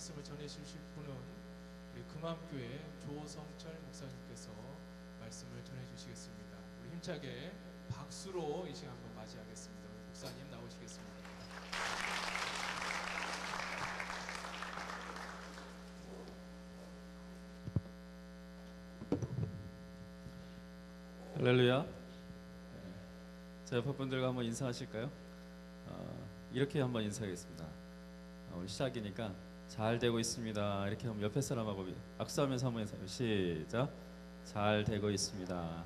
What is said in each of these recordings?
말씀을 전해 주실 분은 우리 금암교회 조성철 목사님께서 말씀을 전해 주시겠습니다. 우리 힘차게 박수로 이 시간 한번 맞이하겠습니다. 우리 목사님 나오시겠습니다. 할렐루야. 자, 옆에 분들과 한번 인사하실까요? 이렇게 한번 인사하겠습니다. 오늘 시작이니까 잘 되고 있습니다. 이렇게 하면 옆에 사람하고 악수하면서 한번 인사해요. 시작. 잘 되고 있습니다.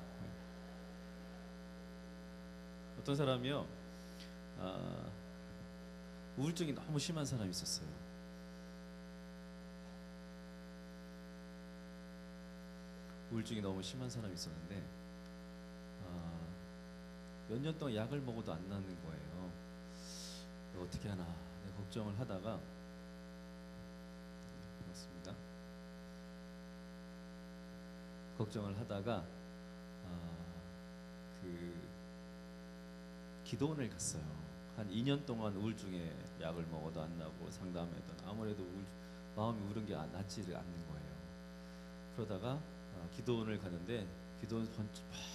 어떤 사람이요, 우울증이 너무 심한 사람이 있었어요. 우울증이 너무 심한 사람이 있었는데 몇 년 동안 약을 먹어도 안 낫는 거예요. 어떻게 하나 걱정을 하다가 맞습니다. 걱정을 하다가 기도원을 갔어요. 한 2년 동안 우울증에 약을 먹어도 안 나고 상담해도 아무래도 마음이 우는 게 낫지를 않는 거예요. 그러다가 기도원을 가는데 기도원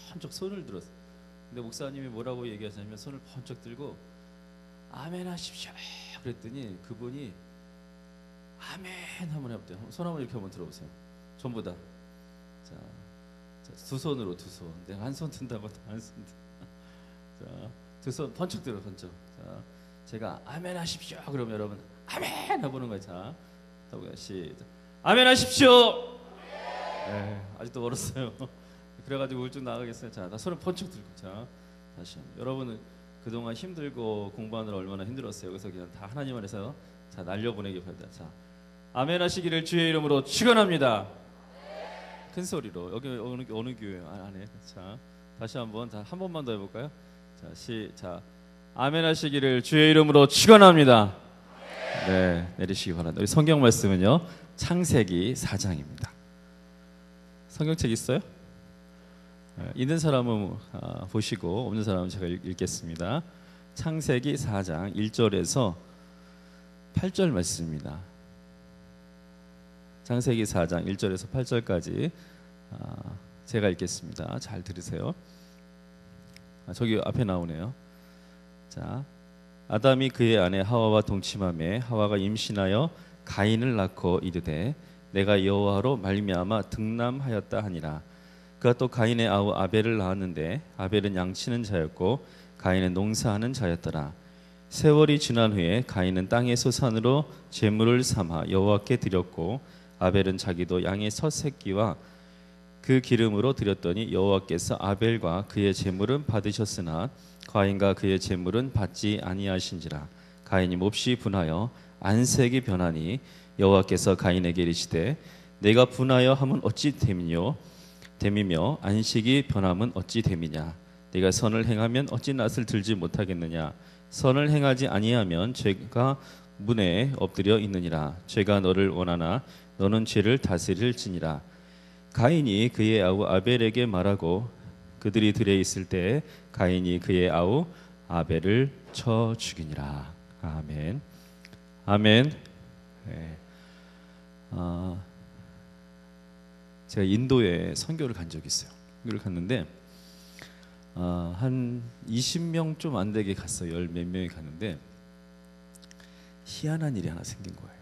번쩍 손을 들었어요. 근데 목사님이 뭐라고 얘기하시냐면 손을 번쩍 들고 아멘 하십시오 그랬더니 그분이 아멘 한번 해보세요. 손 한번 이렇게 한번 들어보세요. 전부 다. 자, 두 손으로 두 손. 내가 한 손 든다고 한 손 든. 자, 두 손 번쩍 들어 번쩍. 자, 제가 아멘 하십시오 그러면 여러분 아멘 해보는 거예요. 자, 시작. 아멘 하십시오. 네, 아직도 멀었어요. 그래가지고 우울증 나가겠어요. 자, 나 손을 번쩍 들고. 자, 다시 한번. 여러분은 그동안 힘들고 공부하느라 얼마나 힘들었어요. 그래서 그냥 다 하나님 안에서 자 날려보내기 바랍니다. 자, 아멘 하시기를 주의 이름으로 축원합니다. 큰 소리로. 여기 어느 교회 안에. 자, 다시 한번 한 번만 더 해볼까요? 자, 시작. 아멘 하시기를 주의 이름으로 축원합니다. 네, 내리시기 바랍니다. 우리 성경 말씀은요, 창세기 4장입니다. 성경책 있어요? 있는 사람은 보시고 없는 사람은 제가 읽겠습니다. 창세기 4장 1절에서 8절 말씀입니다. 창세기 4장 1절에서 8절까지 제가 읽겠습니다. 잘 들으세요. 저기 앞에 나오네요. 자, 아담이 그의 아내 하와와 동침하매 하와가 임신하여 가인을 낳고 이르되 내가 여호와로 말미암아 득남하였다 하니라. 그가 또 가인의 아우 아벨을 낳았는데 아벨은 양치는 자였고 가인은 농사하는 자였더라. 세월이 지난 후에 가인은 땅의 소산으로 제물을 삼아 여호와께 드렸고 아벨은 자기도 양의 첫 새끼와 그 기름으로 드렸더니 여호와께서 아벨과 그의 제물은 받으셨으나 가인과 그의 제물은 받지 아니하신지라. 가인이 몹시 분하여 안색이 변하니 여호와께서 가인에게 이르시되 내가 분하여 함은 어찌 됨이며 안식이 변함은 어찌 됨이냐. 네가 선을 행하면 어찌 낯을 들지 못하겠느냐. 선을 행하지 아니하면 죄가 문에 엎드려 있느니라. 죄가 너를 원하나 너는 죄를 다스릴지니라. 가인이 그의 아우 아벨에게 말하고 그들이 들에 있을 때 가인이 그의 아우 아벨을 쳐 죽이니라. 아멘. 아멘. 네. 제가 인도에 선교를 간 적이 있어요. 선교를 갔는데 한 20명 좀 안 되게 갔어요. 열 몇 명이 갔는데 희한한 일이 하나 생긴 거예요.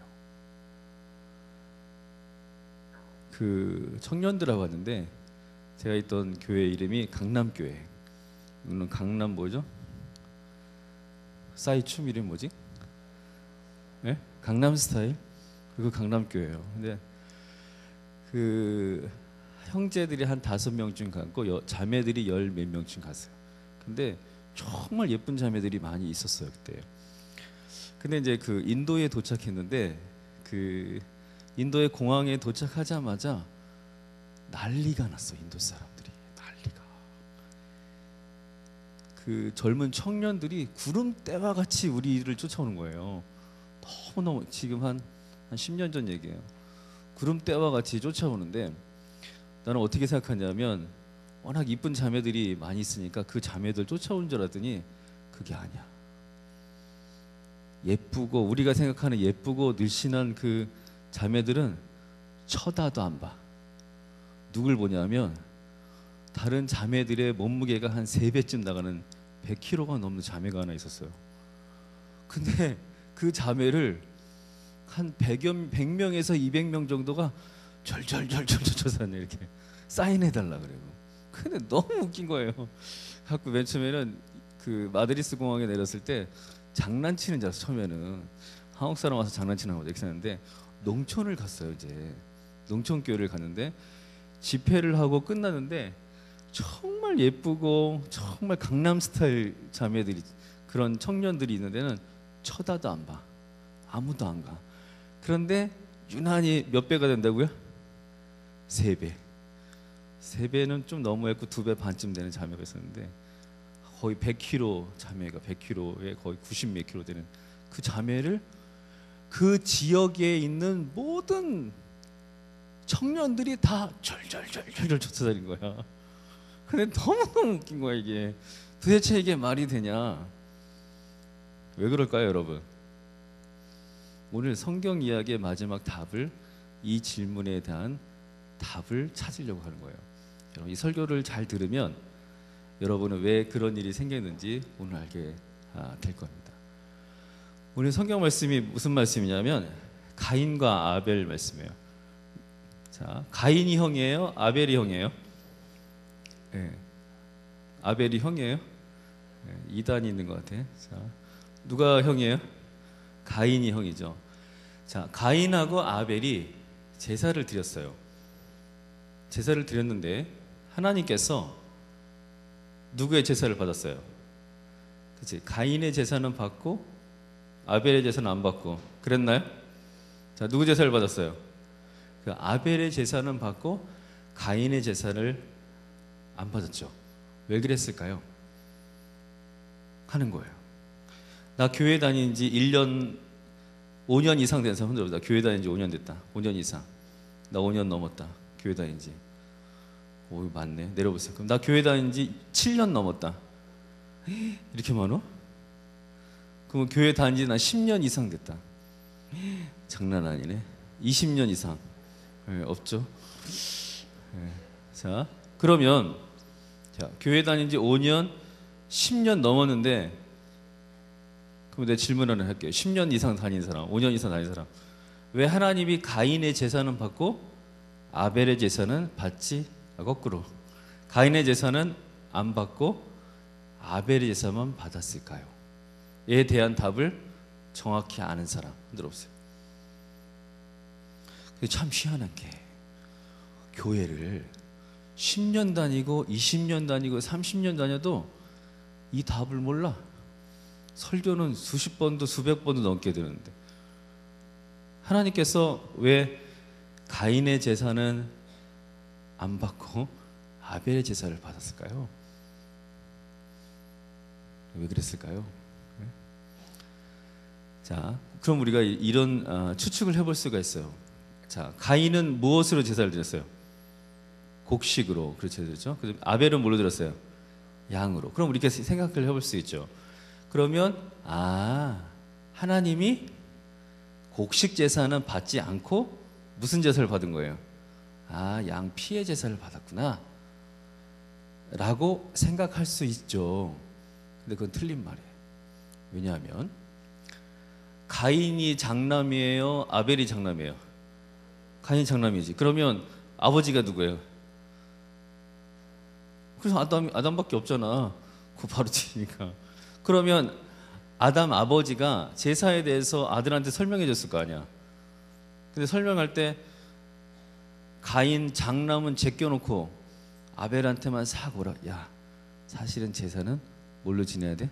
그 청년들하고 왔는데 제가 있던 교회 이름이 강남교회. 이거는 강남 뭐죠? 싸이 춤 이름 뭐지? 네? 강남스타일? 그리고 강남교회예요. 근데 그 형제들이 한 5명쯤 갔고 자매들이 열 몇 명쯤 갔어요. 근데 정말 예쁜 자매들이 많이 있었어요 그때. 근데 이제 그 인도에 도착했는데 그 인도의 공항에 도착하자마자 난리가 났어. 인도 사람들이 난리가. 그 젊은 청년들이 구름대와 같이 우리를 쫓아오는 거예요. 너무너무 지금 한 10년 전 얘기예요. 구름대와 같이 쫓아오는데 나는 어떻게 생각하냐면 워낙 이쁜 자매들이 많이 있으니까 그 자매들 쫓아오는 줄 알았더니 그게 아니야. 예쁘고 우리가 생각하는 예쁘고 늘씬한 그 자매들은 쳐다도 안 봐. 누굴 보냐면 다른 자매들의 몸무게가 한 3배쯤 나가는 100kg가 넘는 자매가 하나 있었어요. 근데 그 자매를 한 100명에서 200명 정도가 절절절절절절절 이렇게 사인해달라 그래요. 근데 너무 웃긴 거예요. 갖고 맨 처음에는 그 마드리스 공항에 내렸을 때 장난치는 줄 알았어. 처음에는 한국 사람 와서 장난치는 거죠. 이렇게 생각했는데 농촌을 갔어요. 이제 농촌 교회를 갔는데 집회를 하고 끝났는데 정말 예쁘고 정말 강남 스타일 자매들이, 그런 청년들이 있는 데는 쳐다도 안 봐. 아무도 안 가. 그런데 유난히 몇 배가 된다고요? 3배. 3배는 좀 너무했고 2배 반쯤 되는 자매가 있었는데 거의 100kg 자매가 100kg에 거의 90몇 kg 되는 그 자매를 그 지역에 있는 모든 청년들이 다 절절절절 쫓아다닌 거야. 근데 너무너무 웃긴 거야 이게. 도대체 이게 말이 되냐? 왜 그럴까요, 여러분? 오늘 성경 이야기의 마지막 답을, 이 질문에 대한 답을 찾으려고 하는 거예요. 여러분, 이 설교를 잘 들으면 여러분은 왜 그런 일이 생겼는지 오늘 알게 될 겁니다. 오늘 성경 말씀이 무슨 말씀이냐면 가인과 아벨 말씀이에요. 자, 가인이 형이에요? 아벨이 형이에요? 네. 아벨이 형이에요? 네, 이단이 있는 것 같아. 자, 누가 형이에요? 가인이 형이죠. 자, 가인하고 아벨이 제사를 드렸어요. 제사를 드렸는데 하나님께서 누구의 제사를 받았어요? 그치? 가인의 제사는 받고 아벨의 제사는 안 받고 그랬나요? 자, 누구 제사를 받았어요? 그 아벨의 제사는 받고 가인의 제사를 안 받았죠. 왜 그랬을까요? 하는 거예요. 나 교회 다닌 지 1년 5년 이상 된 사람 흔들어보자. 교회 다닌 지 5년 됐다. 5년 이상. 나 5년 넘었다. 교회 다닌 지. 오, 맞네. 내려보세요. 그럼 나 교회 다닌 지 7년 넘었다. 이렇게 많어? 그럼 교회 다닌 지 난 10년 이상 됐다. 장난 아니네. 20년 이상. 네, 없죠? 네. 자, 그러면 자, 교회 다닌 지 5년, 10년 넘었는데, 그럼 내 질문 하나 할게요. 10년 이상 다닌 사람, 5년 이상 다닌 사람, 왜 하나님이 가인의 제사는 받고 아벨의 제사는 받지, 거꾸로 가인의 제사는 안 받고 아벨의 제사만 받았을까요? 에 대한 답을 정확히 아는 사람 흔들어 보세요. 참 희한한 게 교회를 10년 다니고 20년 다니고 30년 다녀도 이 답을 몰라. 설교는 수십 번도 수백 번도 넘게 되는데 하나님께서 왜 가인의 제사는 안 받고 아벨의 제사를 받았을까요? 왜 그랬을까요? 네? 자, 그럼 우리가 이런 추측을 해볼 수가 있어요. 자, 가인은 무엇으로 제사를 드렸어요? 곡식으로. 그렇죠. 아벨은 뭘로 드렸어요? 양으로. 그럼 우리가 생각을 해볼 수 있죠. 그러면 하나님이 곡식 제사는 받지 않고 무슨 제사를 받은 거예요? 양 피의 제사를 받았구나 라고 생각할 수 있죠. 근데 그건 틀린 말이에요. 왜냐하면 가인이 장남이에요? 아벨이 장남이에요? 가인이 장남이지. 그러면 아버지가 누구예요? 그래서 아담밖에 없잖아. 그거 바로 치니까. 그러면 아담 아버지가 제사에 대해서 아들한테 설명해 줬을 거 아니야. 근데 설명할 때 가인 장남은 제껴놓고 아벨한테만 싹 오라. 야, 사실은 제사는 뭘로 지내야 돼?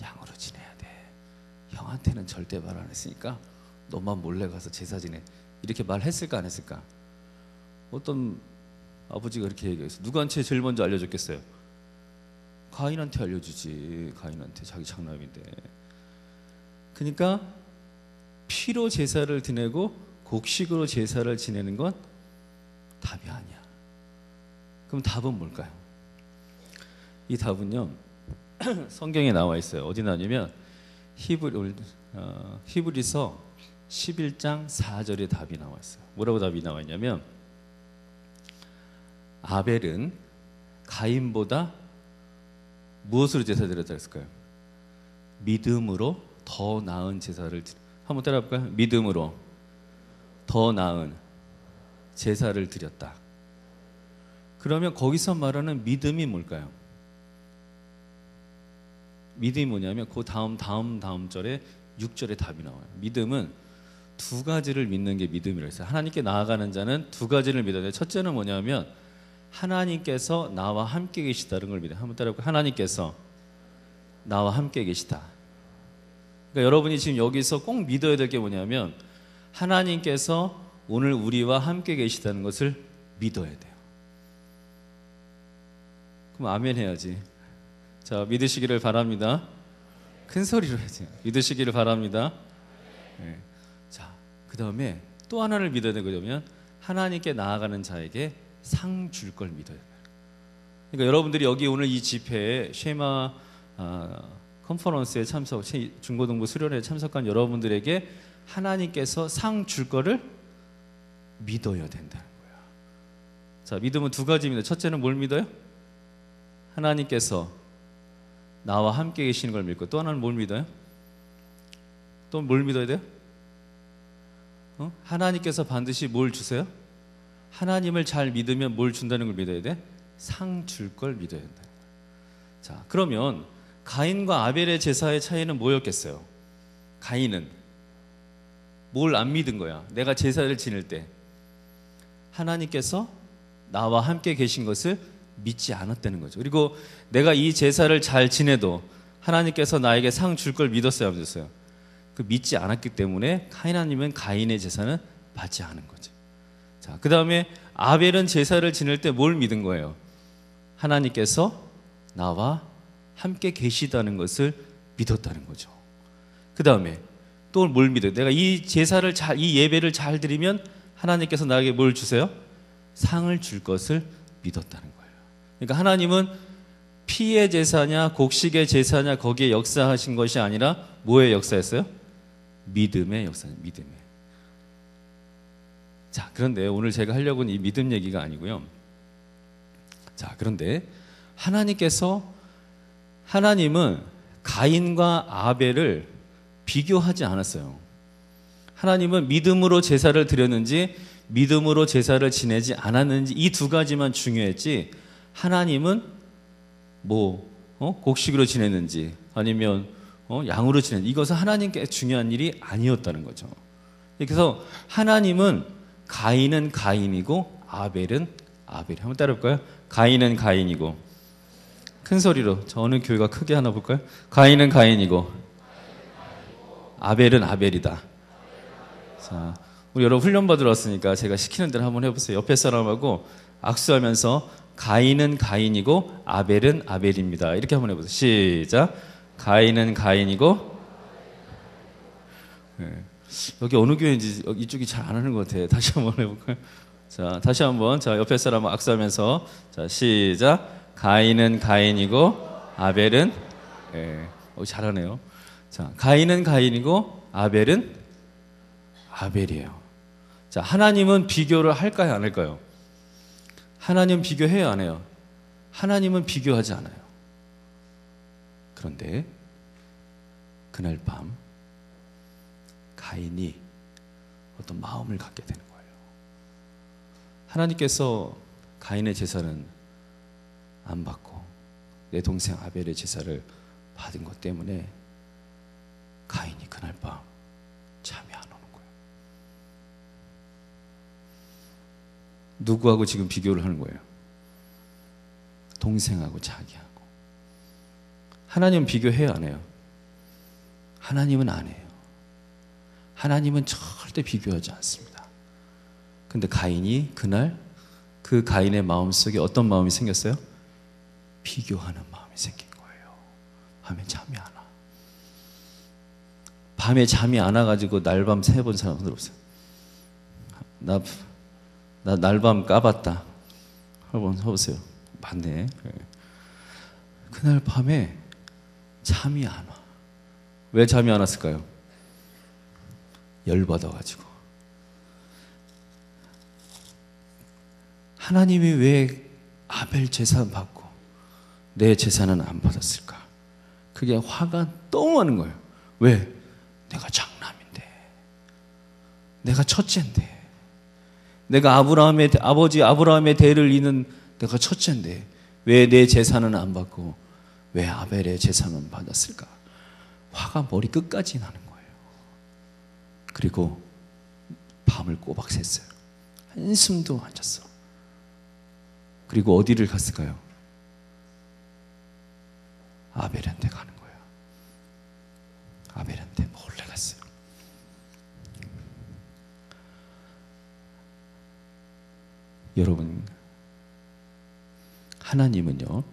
양으로 지내야 돼. 형한테는 절대 말 안 했으니까 너만 몰래 가서 제사 지내. 이렇게 말했을까 안 했을까? 어떤 아버지가 그렇게 얘기했어. 누구한테 제일 먼저 알려줬겠어요? 가인한테 알려주지. 가인한테, 자기 장남인데. 그러니까 피로 제사를 지내고 곡식으로 제사를 지내는 건 답이 아니야. 그럼 답은 뭘까요? 이 답은요 성경에 나와 있어요. 어디 나오냐면 히브리서 11장 4절에 답이 나왔어요. 뭐라고 답이 나왔냐면 아벨은 가인보다 무엇으로 제사 드렸다 했을까요? 믿음으로 더 나은 제사를 한번 따라볼까요? 믿음으로 더 나은 제사를 드렸다. 그러면 거기서 말하는 믿음이 뭘까요? 믿음이 뭐냐면 그 다음 절에 6절에 답이 나와요. 믿음은 두 가지를 믿는 게 믿음이라고 했어요. 하나님께 나아가는 자는 두 가지를 믿어야 돼요. 첫째는 뭐냐면 하나님께서 나와 함께 계시다는 걸 믿어요. 한번 따라해볼까요? 하나님께서 나와 함께 계시다. 그러니까 여러분이 지금 여기서 꼭 믿어야 될 게 뭐냐면 하나님께서 오늘 우리와 함께 계시다는 것을 믿어야 돼요. 그럼 아멘 해야지. 자, 믿으시기를 바랍니다. 큰 소리로 해야지. 믿으시기를 바랍니다. 네. 자, 그 다음에 또 하나를 믿어야 되거든요. 하나님께 나아가는 자에게 상 줄 걸 믿어야 돼요. 그러니까 여러분들이 여기 오늘 이 집회에 쉐마 컨퍼런스에 참석, 중고등부 수련회에 참석한 여러분들에게 하나님께서 상 줄 거를 믿어야 된다는 거야. 자, 믿음은 두 가지입니다. 첫째는 뭘 믿어요? 하나님께서 나와 함께 계시는 걸 믿고, 또 하나는 뭘 믿어요? 또 뭘 믿어야 돼요? 하나님께서 반드시 뭘 주세요? 하나님을 잘 믿으면 뭘 준다는 걸 믿어야 돼? 상 줄 걸 믿어야 된다. 자, 그러면 가인과 아벨의 제사의 차이는 뭐였겠어요? 가인은 뭘 안 믿은 거야? 내가 제사를 지낼 때 하나님께서 나와 함께 계신 것을 믿지 않았다는 거죠. 그리고 내가 이 제사를 잘 지내도 하나님께서 나에게 상 줄 걸 믿었어요, 안 믿었어요? 그 믿지 않았기 때문에 하나님은 가인의 제사는 받지 않은 거죠. 자, 그 다음에 아벨은 제사를 지낼 때 뭘 믿은 거예요? 하나님께서 나와 함께 계시다는 것을 믿었다는 거죠. 그 다음에 또 뭘 믿어요? 내가 이 제사를 이 예배를 잘 드리면 하나님께서 나에게 뭘 주세요? 상을 줄 것을 믿었다는 거예요. 그러니까 하나님은 피의 제사냐 곡식의 제사냐 거기에 역사하신 것이 아니라 뭐의 역사였어요? 믿음의 역사입니다. 믿음의. 자, 그런데 오늘 제가 하려고 하는 이 믿음 얘기가 아니고요. 자, 그런데 하나님은 가인과 아벨을 비교하지 않았어요. 하나님은 믿음으로 제사를 드렸는지 믿음으로 제사를 지내지 않았는지 이 두 가지만 중요했지, 하나님은 곡식으로 지냈는지 아니면 양으로 지냈는지 이것은 하나님께 중요한 일이 아니었다는 거죠. 그래서 하나님은 가인은 가인이고 아벨은 아벨. 한번 따라볼까요? 가인은 가인이고, 큰 소리로 저 어느 교회가 크게 하나 볼까요? 가인은 가인이고 아벨은 아벨이다. 자, 우리 여러분 훈련 받으러 왔으니까 제가 시키는 대로 한번 해보세요. 옆에 사람하고 악수하면서 가인은 가인이고 아벨은 아벨입니다. 이렇게 한번 해보세요. 시작. 가인은 가인이고. 네. 여기 어느 교회인지 이쪽이 잘 안 하는 것 같아요. 다시 한번 해볼까요? 자, 다시 한번. 자, 옆에 사람 악수하면서. 자, 시작. 가인은 가인이고 아벨은, 잘하네요. 자, 가인은 가인이고 아벨은 아벨이에요. 자, 하나님은 비교를 할까요, 안 할까요? 하나님 비교해요, 안 해요? 하나님은 비교하지 않아요. 그런데 그날 밤 가인이 어떤 마음을 갖게 되는 거예요. 하나님께서 가인의 제사는 안 받고 내 동생 아벨의 제사를 받은 것 때문에 가인이 그날 밤 잠이 안 오는 거예요. 누구하고 지금 비교를 하는 거예요? 동생하고 자기하고. 하나님은 비교해요, 안 해요? 하나님은 안 해요. 하나님은 절대 비교하지 않습니다. 근데 가인이 그날 그 가인의 마음속에 어떤 마음이 생겼어요? 비교하는 마음이 생긴 거예요. 밤에 잠이 안 와. 밤에 잠이 안 와가지고 날밤 새 본 사람들 없어요? 나 날밤 까봤다. 한번 해보세요. 맞네. 그날 밤에 잠이 안 와. 왜 잠이 안 왔을까요? 열받아가지고 하나님이 왜 아벨 제사 받고 내 제사는 안 받았을까? 그게 화가 너무 많은 거예요. 왜? 내가 장남인데, 내가 첫째인데, 내가 아버지 아브라함의 대를 잇는 내가 첫째인데 왜 내 제사는 안 받고 왜 아벨의 제사는 받았을까? 화가 머리 끝까지 나는 거예요. 그리고 밤을 꼬박 샜어요. 한숨도 안 잤어. 그리고 어디를 갔을까요? 아벨한테 가는 거예요. 아벨한테 몰래 갔어요. 여러분, 하나님은요,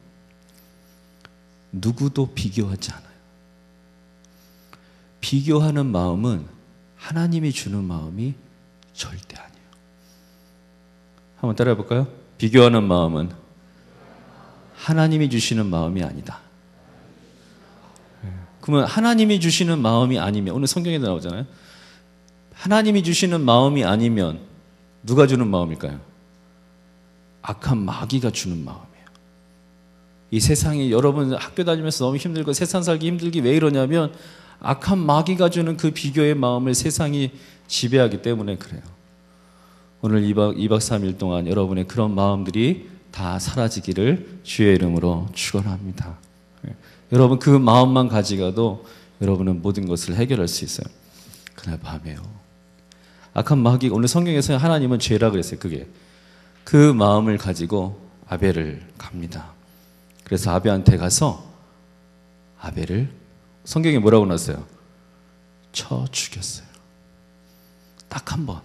누구도 비교하지 않아요. 비교하는 마음은 하나님이 주는 마음이 절대 아니에요. 한번 따라해 볼까요? 비교하는 마음은 하나님이 주시는 마음이 아니다. 그러면 하나님이 주시는 마음이 아니면, 오늘 성경에도 나오잖아요. 하나님이 주시는 마음이 아니면 누가 주는 마음일까요? 악한 마귀가 주는 마음이에요. 이 세상이, 여러분 학교 다니면서 너무 힘들고 세상 살기 힘들기 왜 이러냐면 악한 마귀가 주는 그 비교의 마음을 세상이 지배하기 때문에 그래요. 오늘 2박 3일 동안 여러분의 그런 마음들이 다 사라지기를 주의 이름으로 축원합니다. 여러분 그 마음만 가지고도 여러분은 모든 것을 해결할 수 있어요. 그날 밤에요. 악한 마귀, 오늘 성경에서 하나님은 죄라 그랬어요. 그게 그 마음을 가지고 아벨을 갑니다. 그래서 아벨한테 가서 아벨을 성경에 뭐라고 나왔어요? 쳐 죽였어요. 딱 한 번.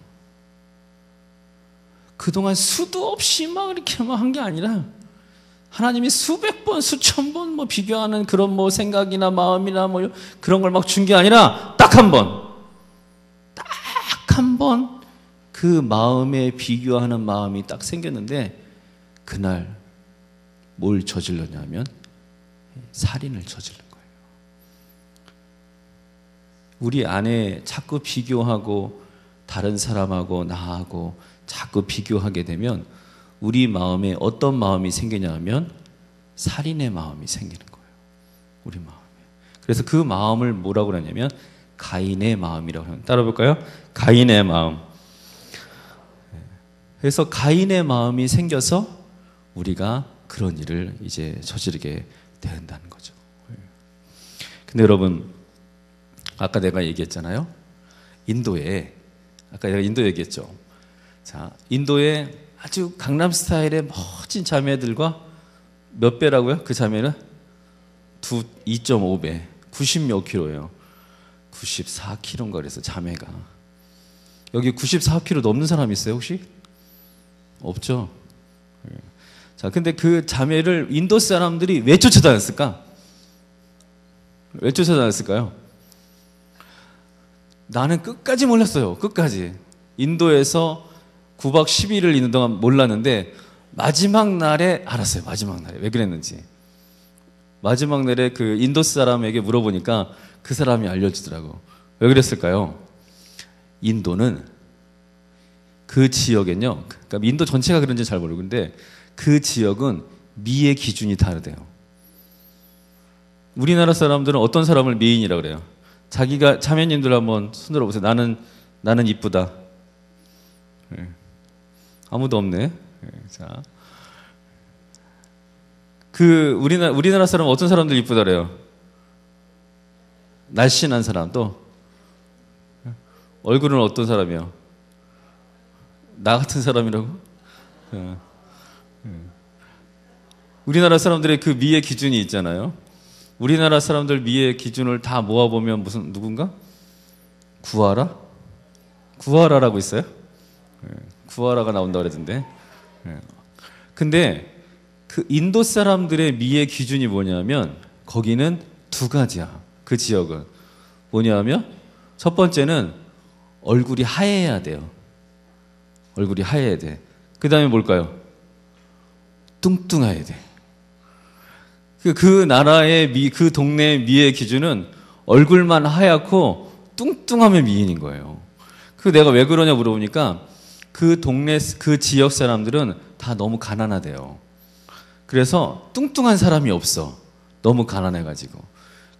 그동안 수도 없이 막 이렇게 막 한 게 아니라 하나님이 수백 번, 수천 번 뭐 비교하는 그런 뭐 생각이나 마음이나 뭐 그런 걸 막 준 게 아니라 딱 한 번. 딱 한 번 그 마음에 비교하는 마음이 딱 생겼는데 그날 뭘 저질렀냐면 살인을 저지른 거예요. 우리 안에 자꾸 비교하고 다른 사람하고 나하고 자꾸 비교하게 되면 우리 마음에 어떤 마음이 생기냐면 살인의 마음이 생기는 거예요. 우리 마음에. 그래서 그 마음을 뭐라고 그러냐면 가인의 마음이라고 합니다. 따라 볼까요? 가인의 마음. 그래서 가인의 마음이 생겨서 우리가 그런 일을 이제 저지르게 된다는 거죠. 근데 여러분, 아까 내가 얘기했잖아요. 인도에, 아까 내가 인도 얘기했죠. 자, 인도에 아주 강남 스타일의 멋진 자매들과 몇 배라고요? 그 자매는 2.5배, 90몇 킬로예요. 94킬로인가 그래서 자매가. 여기 94킬로 넘는 사람 있어요 혹시? 없죠. 자, 근데 그 자매를 인도 사람들이 왜 쫓아다녔을까? 왜 쫓아다녔을까요? 나는 끝까지 몰랐어요. 끝까지. 인도에서 9박 10일을 있는 동안 몰랐는데 마지막 날에 알았어요. 마지막 날에. 왜 그랬는지. 마지막 날에 그 인도 사람에게 물어보니까 그 사람이 알려주더라고. 왜 그랬을까요? 인도는 그 지역엔요. 그러니까 인도 전체가 그런지 잘 모르는데 그 지역은 미의 기준이 다르대요. 우리나라 사람들은 어떤 사람을 미인이라고 그래요? 자기가, 자매님들 한번 손 들어보세요. 나는 이쁘다. 네. 아무도 없네. 네. 자, 그 우리나라 사람 어떤 사람들 이쁘다 그래요? 날씬한 사람. 또 얼굴은 어떤 사람이요? 나 같은 사람이라고? 우리나라 사람들의 그 미의 기준이 있잖아요. 우리나라 사람들 미의 기준을 다 모아보면 무슨 누군가? 구하라? 구하라라고 있어요? 구하라가 나온다고 그러던데. 근데 그 인도 사람들의 미의 기준이 뭐냐면 거기는 두 가지야. 그 지역은 뭐냐면 첫 번째는 얼굴이 하얘야 돼요. 얼굴이 하얘야 돼. 그 다음에 뭘까요? 뚱뚱해야 돼. 그 나라의 그 동네의 미의 기준은 얼굴만 하얗고 뚱뚱하면 미인인 거예요. 그 내가 왜 그러냐 물어보니까 그 동네 그 지역 사람들은 다 너무 가난하대요. 그래서 뚱뚱한 사람이 없어. 너무 가난해가지고.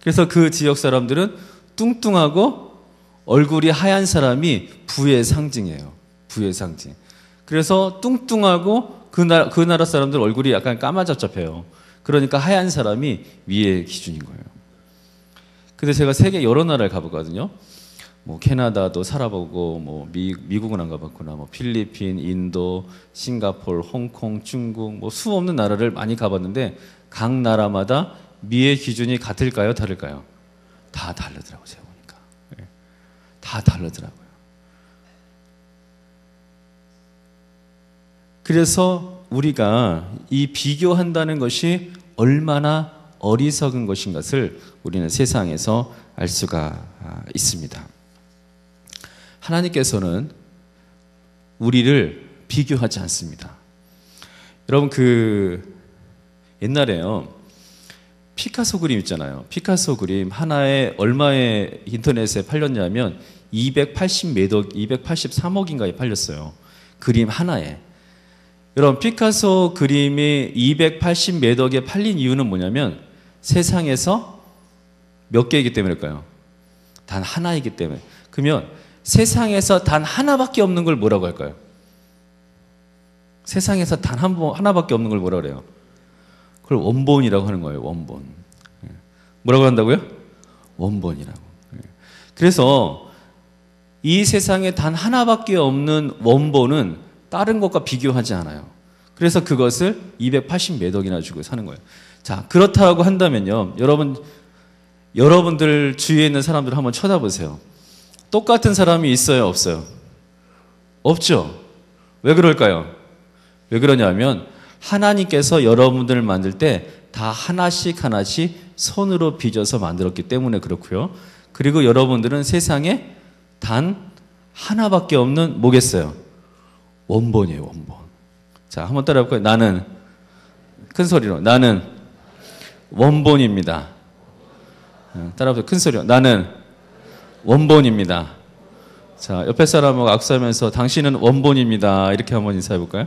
그래서 그 지역 사람들은 뚱뚱하고 얼굴이 하얀 사람이 부의 상징이에요. 부의 상징. 그래서 뚱뚱하고 그 나라 사람들 얼굴이 약간 까마잡잡해요. 그러니까 하얀 사람이 위의 기준인 거예요. 근데 제가 세계 여러 나라를 가보거든요. 뭐 캐나다도 살아보고, 뭐 미국은 안 가봤구나. 뭐 필리핀, 인도, 싱가포르, 홍콩, 중국, 뭐 수 없는 나라를 많이 가봤는데 각 나라마다 미의 기준이 같을까요, 다를까요? 다 다르더라고요, 제가 보니까. 네. 다 다르더라고요. 그래서 우리가 이 비교한다는 것이 얼마나 어리석은 것인 것을 우리는 세상에서 알 수가 있습니다. 하나님께서는 우리를 비교하지 않습니다. 여러분 옛날에요 피카소 그림 있잖아요. 피카소 그림 하나에 얼마에 인터넷에 팔렸냐면 283억인가에 팔렸어요. 그림 하나에. 여러분 피카소 그림이 280몇억에 팔린 이유는 뭐냐면 세상에서 몇 개이기 때문일까요? 단 하나이기 때문에. 그러면 세상에서 단 하나밖에 없는 걸 뭐라고 할까요? 세상에서 단 하나밖에 없는 걸 뭐라 그래요? 그걸 원본이라고 하는 거예요. 원본. 뭐라고 한다고요? 원본이라고. 그래서 이 세상에 단 하나밖에 없는 원본은 다른 것과 비교하지 않아요. 그래서 그것을 280몇억이나 주고 사는 거예요. 자, 그렇다고 한다면요. 여러분들 주위에 있는 사람들 한번 쳐다보세요. 똑같은 사람이 있어요, 없어요? 없죠. 왜 그럴까요? 왜 그러냐면 하나님께서 여러분들을 만들 때 다 하나씩 손으로 빚어서 만들었기 때문에 그렇고요. 그리고 여러분들은 세상에 단 하나밖에 없는 뭐겠어요? 원본이에요, 원본. 자, 한번 따라해볼까요? 나는, 큰 소리로, 나는 원본입니다. 따라해보세요. 큰 소리로. 나는 원본입니다. 자, 옆에 사람하고 악수하면서 당신은 원본입니다. 이렇게 한번 인사해볼까요?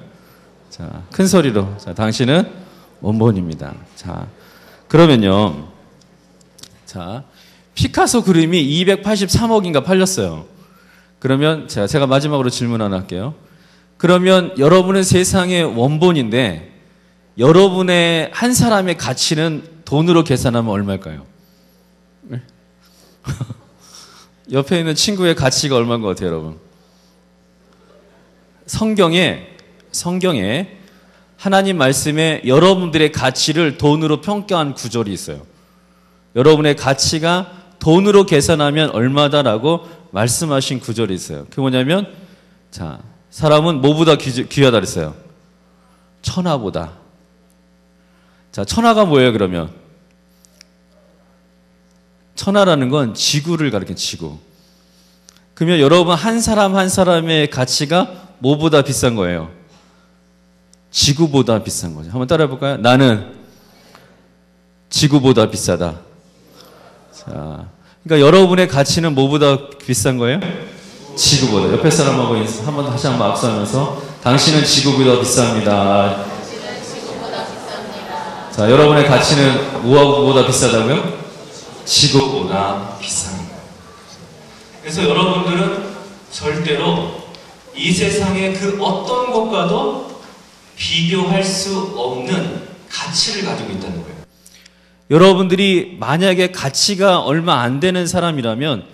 자, 큰 소리로. 자, 당신은 원본입니다. 자, 그러면요. 자, 피카소 그림이 283억인가 팔렸어요. 그러면 제가 마지막으로 질문 하나 할게요. 그러면 여러분은 세상의 원본인데 여러분의 한 사람의 가치는 돈으로 계산하면 얼마일까요? 네? 옆에 있는 친구의 가치가 얼마인 것 같아요, 여러분? 성경에 하나님 말씀에 여러분들의 가치를 돈으로 평가한 구절이 있어요. 여러분의 가치가 돈으로 계산하면 얼마다라고 말씀하신 구절이 있어요. 그게 뭐냐면, 자, 사람은 뭐보다 귀하다 그랬어요? 천하보다. 자, 천하가 뭐예요, 그러면? 천하라는 건 지구를 가리키는 지구. 그러면 여러분 한 사람 한 사람의 가치가 뭐보다 비싼 거예요? 지구보다 비싼 거죠. 한번 따라해 볼까요? 나는 지구보다 비싸다. 자, 그러니까 여러분의 가치는 뭐보다 비싼 거예요? 지구보다. 옆에 사람하고 다시 한번 악수하면서 당신은 지구보다 비쌉니다. 자, 여러분의 가치는 뭐보다 비싸다고요? 지구보다 비쌉니다. 그래서 여러분들은 절대로 이 세상의 그 어떤 것과도 비교할 수 없는 가치를 가지고 있다는 거예요. 여러분들이 만약에 가치가 얼마 안 되는 사람이라면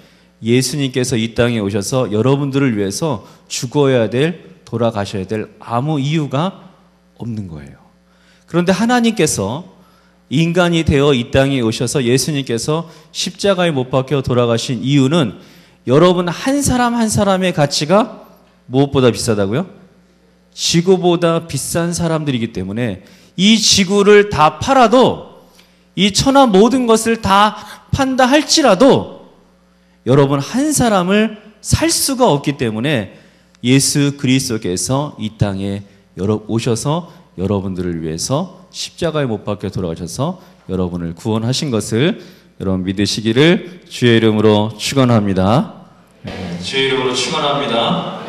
예수님께서 이 땅에 오셔서 여러분들을 위해서 죽어야 될, 돌아가셔야 될 아무 이유가 없는 거예요. 그런데 하나님께서 인간이 되어 이 땅에 오셔서 예수님께서 십자가에 못 박혀 돌아가신 이유는 여러분 한 사람 한 사람의 가치가 무엇보다 비싸다고요? 지구보다 비싼 사람들이기 때문에 이 지구를 다 팔아도 이 천하 모든 것을 다 판다 할지라도 여러분 한 사람을 살 수가 없기 때문에 예수 그리스도께서 이 땅에 오셔서 여러분들을 위해서 십자가에 못 박혀 돌아가셔서 여러분을 구원하신 것을 여러분 믿으시기를 주의 이름으로 축원합니다. 주의 이름으로 축원합니다.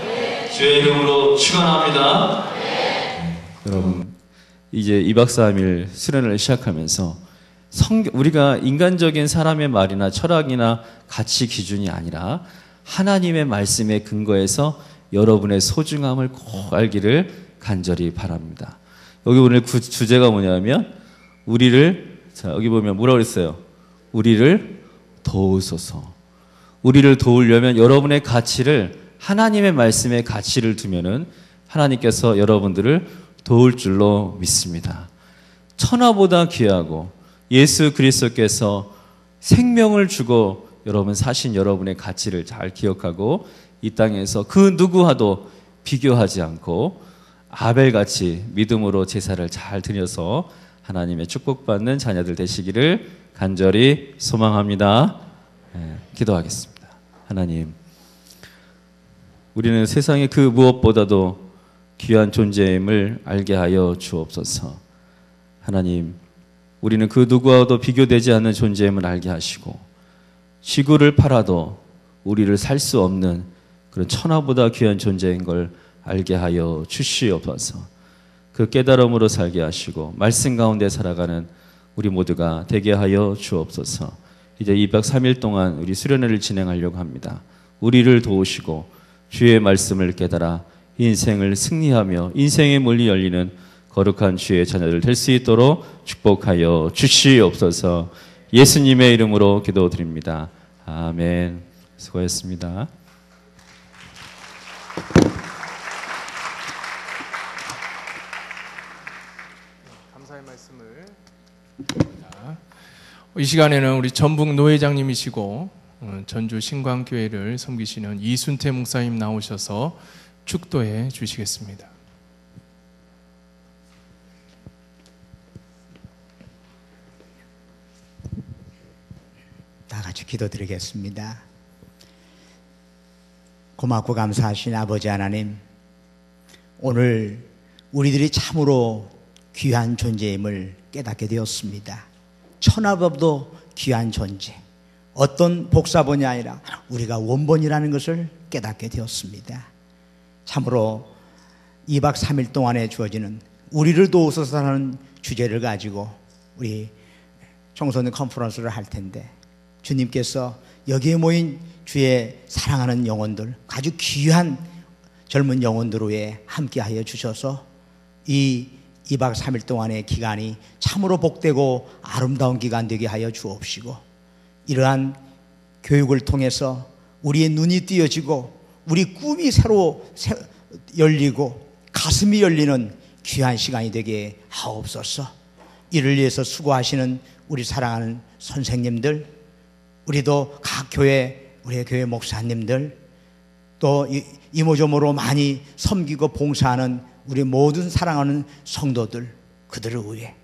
주의 이름으로 축원합니다. 여러분, 이제 2박 3일 수련을 시작하면서 우리가 인간적인 사람의 말이나 철학이나 가치 기준이 아니라 하나님의 말씀에 근거해서 여러분의 소중함을 꼭 알기를 간절히 바랍니다. 여기 오늘 주제가 뭐냐면 여기 보면 뭐라고 그랬어요? 우리를 도우소서. 우리를 도우려면 여러분의 가치를 하나님의 말씀에 가치를 두면은 하나님께서 여러분들을 도울 줄로 믿습니다. 천하보다 귀하고 예수 그리스도께서 생명을 주고 여러분 사신 여러분의 가치를 잘 기억하고 이 땅에서 그 누구와도 비교하지 않고 아벨같이 믿음으로 제사를 잘 드려서 하나님의 축복받는 자녀들 되시기를 간절히 소망합니다. 기도하겠습니다. 하나님, 우리는 세상의 그 무엇보다도 귀한 존재임을 알게 하여 주옵소서. 하나님, 우리는 그 누구와도 비교되지 않는 존재임을 알게 하시고 지구를 팔아도 우리를 살 수 없는 그런 천하보다 귀한 존재인 걸 알게 하여 주시옵소서. 그 깨달음으로 살게 하시고 말씀 가운데 살아가는 우리 모두가 되게 하여 주옵소서. 이제 2박 3일 동안 우리 수련회를 진행하려고 합니다. 우리를 도우시고 주의 말씀을 깨달아 인생을 승리하며 인생의 문이 열리는 거룩한 주의 자녀들 될 수 있도록 축복하여 주시옵소서. 예수님의 이름으로 기도드립니다. 아멘. 수고하셨습니다. 감사의 말씀을 드립니다. 이 시간에는 우리 전북 노회장님이시고 전주 신광교회를 섬기시는 이순태 목사님 나오셔서 축도해 주시겠습니다. 다 같이 기도드리겠습니다. 고맙고 감사하신 아버지 하나님, 오늘 우리들이 참으로 귀한 존재임을 깨닫게 되었습니다. 천하보다도 귀한 존재, 어떤 복사본이 아니라 우리가 원본이라는 것을 깨닫게 되었습니다. 참으로 2박 3일 동안에 주어지는 우리를 도우소서라는 주제를 가지고 우리 청소년 컨퍼런스를 할 텐데, 주님께서 여기에 모인 주의 사랑하는 영혼들, 아주 귀한 젊은 영혼들 위해 함께하여 주셔서 이 2박 3일 동안의 기간이 참으로 복되고 아름다운 기간 되게 하여 주옵시고, 이러한 교육을 통해서 우리의 눈이 띄어지고 우리 꿈이 새로 열리고 가슴이 열리는 귀한 시간이 되게 하옵소서. 이를 위해서 수고하시는 우리 사랑하는 선생님들, 우리도 각 교회, 우리의 교회 목사님들, 또 이모저모로 많이 섬기고 봉사하는 우리 모든 사랑하는 성도들, 그들을 위해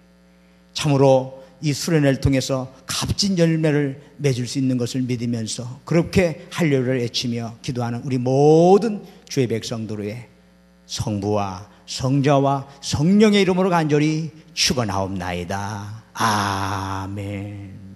참으로 이 수련회를 통해서 값진 열매를 맺을 수 있는 것을 믿으면서 그렇게 하려를 애치며 기도하는 우리 모든 주의 백성들 위해 성부와 성자와 성령의 이름으로 간절히 축원하옵나이다. 아멘.